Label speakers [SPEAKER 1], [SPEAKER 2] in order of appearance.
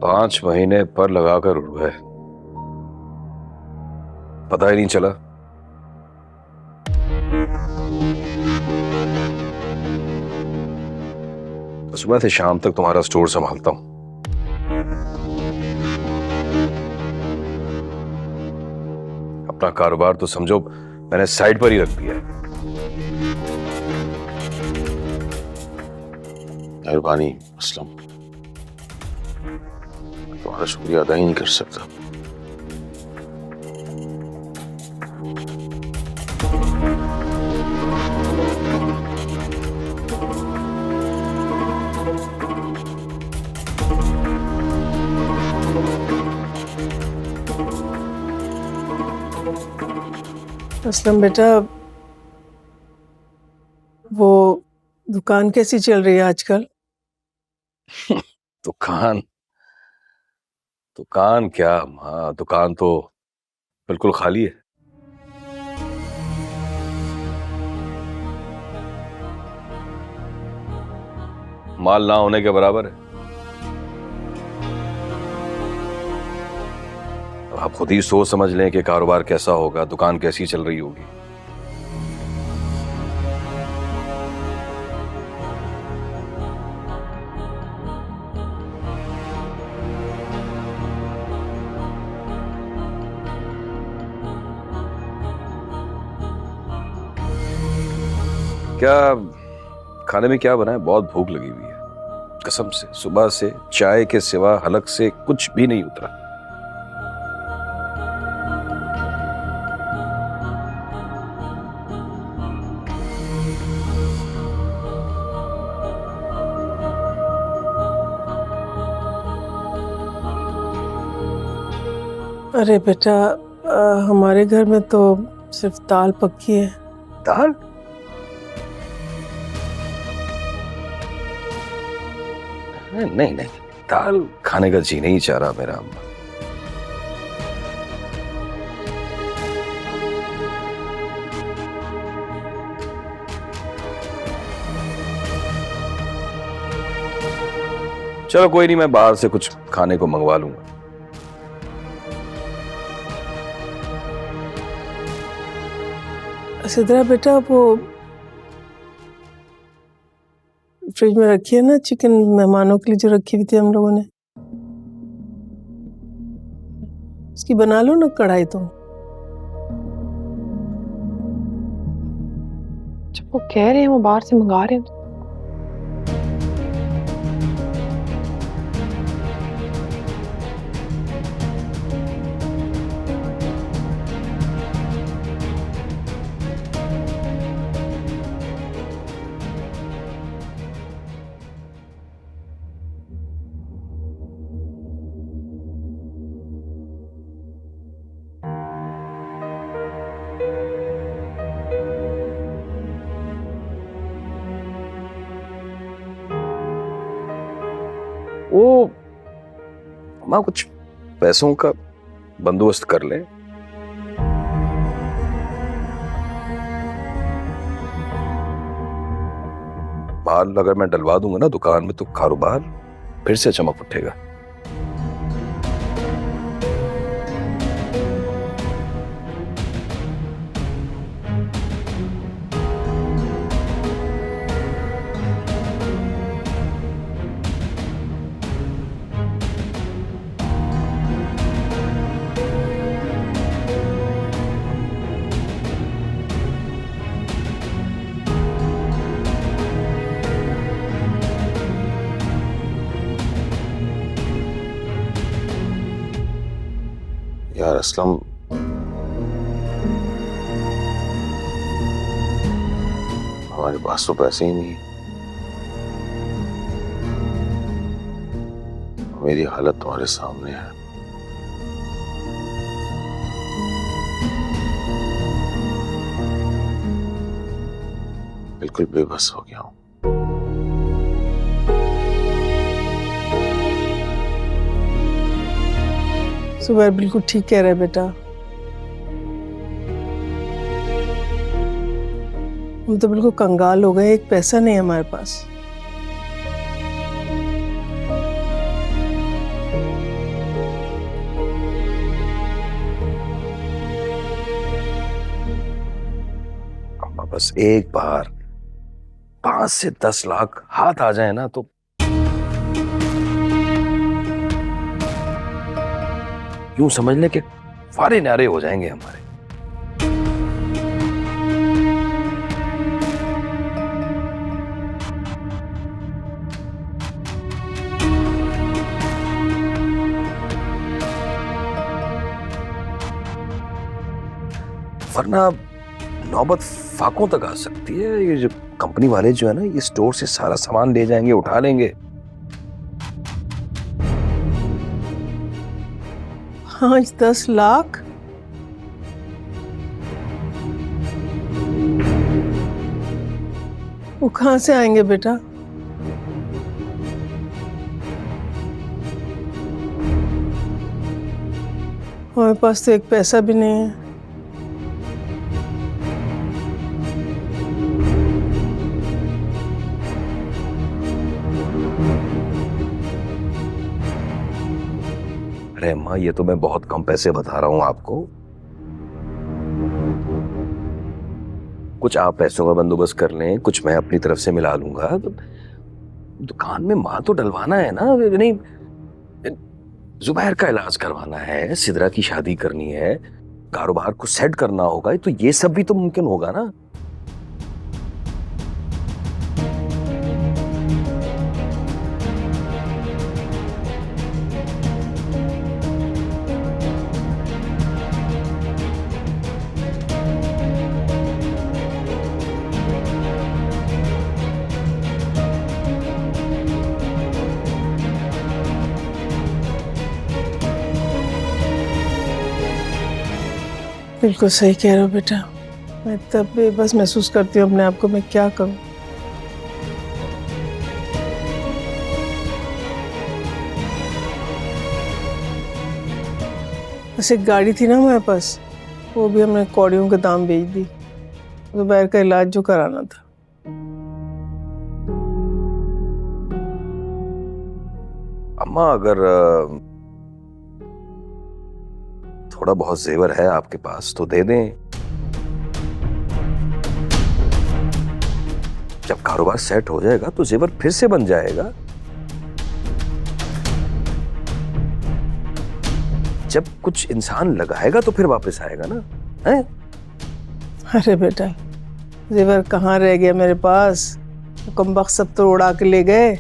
[SPEAKER 1] 5 महीने पर लगाकर उड़ गए, पता ही नहीं चला। तो सुबह से शाम तक तुम्हारा स्टोर संभालता हूं। अपना कारोबार तो समझो मैंने साइड पर ही रख दिया है।
[SPEAKER 2] मेहरबानी असलम, तुम्हारा शुक्रिया अदा ही नहीं कर सकता।
[SPEAKER 3] असलम बेटा, वो दुकान कैसी चल रही है आजकल?
[SPEAKER 1] दुकान दुकान क्या माँ, दुकान तो बिल्कुल खाली है। माल ना होने के बराबर है। अब आप खुद ही सोच समझ लें कि कारोबार कैसा होगा, दुकान कैसी चल रही होगी। क्या खाने में क्या बना है? बहुत भूख लगी हुई है कसम से। सुबह से चाय के सिवा हलक से कुछ भी नहीं उतरा।
[SPEAKER 3] अरे बेटा, हमारे घर में तो सिर्फ दाल पक्की है।
[SPEAKER 1] दाल? नहीं नहीं, दाल खाने का जी नहीं चाह रहा मेरा अम्मा। चलो कोई नहीं, मैं बाहर से कुछ खाने को मंगवा लूंगा।
[SPEAKER 3] सिद्रा बेटा, वो फ्रिज में रखी है ना चिकन, मेहमानों के लिए जो रखी हुई थी हम लोगों ने, उसकी बना लो ना कढ़ाई। तो
[SPEAKER 4] जब वो कह रहे हैं वो बाहर से मंगा रहे हैं
[SPEAKER 1] वो माँ कुछ पैसों का बंदोबस्त कर ले। माल अगर मैं डलवा दूंगा ना दुकान में तो कारोबार फिर से चमक उठेगा।
[SPEAKER 2] यार असलम, हमारे पास तो पैसे ही नहीं। मेरी हालत तुम्हारे सामने है। बिल्कुल बेबस हो गया हूं।
[SPEAKER 3] सुबह बिल्कुल ठीक कह रहे हैं बेटा, हम तो बिल्कुल कंगाल हो गए, एक पैसा नहीं है हमारे पास।
[SPEAKER 1] बस एक बार 5 से 10 लाख हाथ आ जाए ना तो यूं समझ ले कि फारे नारे हो जाएंगे हमारे। वरना नौबत फाकों तक आ सकती है। ये जो कंपनी वाले जो है ना, ये स्टोर से सारा सामान ले जाएंगे, उठा लेंगे।
[SPEAKER 3] 5-10 लाख? वो कहां से आएंगे बेटा? हमारे पास तो एक पैसा भी नहीं है।
[SPEAKER 1] अरे अम्मा, ये तो मैं बहुत कम पैसे बता रहा हूं आपको। कुछ आप पैसों का बंदोबस्त कर लें, कुछ मैं अपनी तरफ से मिला लूंगा। तो दुकान में माल तो डलवाना है ना, नहीं जुबैर का इलाज करवाना है, सिदरा की शादी करनी है, कारोबार को सेट करना होगा, तो ये सब भी तो मुमकिन होगा ना।
[SPEAKER 3] बिल्कुल सही कह रहे हो बेटा। मैं तब बेबस महसूस करती हूँ अपने आप को, मैं क्या करूं। बस एक गाड़ी थी ना हमारे पास, वो भी हमने कौड़ियों के दाम बेच दी, जुबैर का इलाज जो कराना था।
[SPEAKER 1] अम्मा, अगर थोड़ा बहुत जेवर है आपके पास तो दे दें। जब कारोबार सेट हो जाएगा तो जेवर फिर से बन जाएगा। जब कुछ इंसान लगाएगा तो फिर वापस आएगा ना, हैं?
[SPEAKER 3] अरे बेटा, जेवर कहाँ रह गया मेरे पास? कमबख्त सब तो उड़ा के ले गए।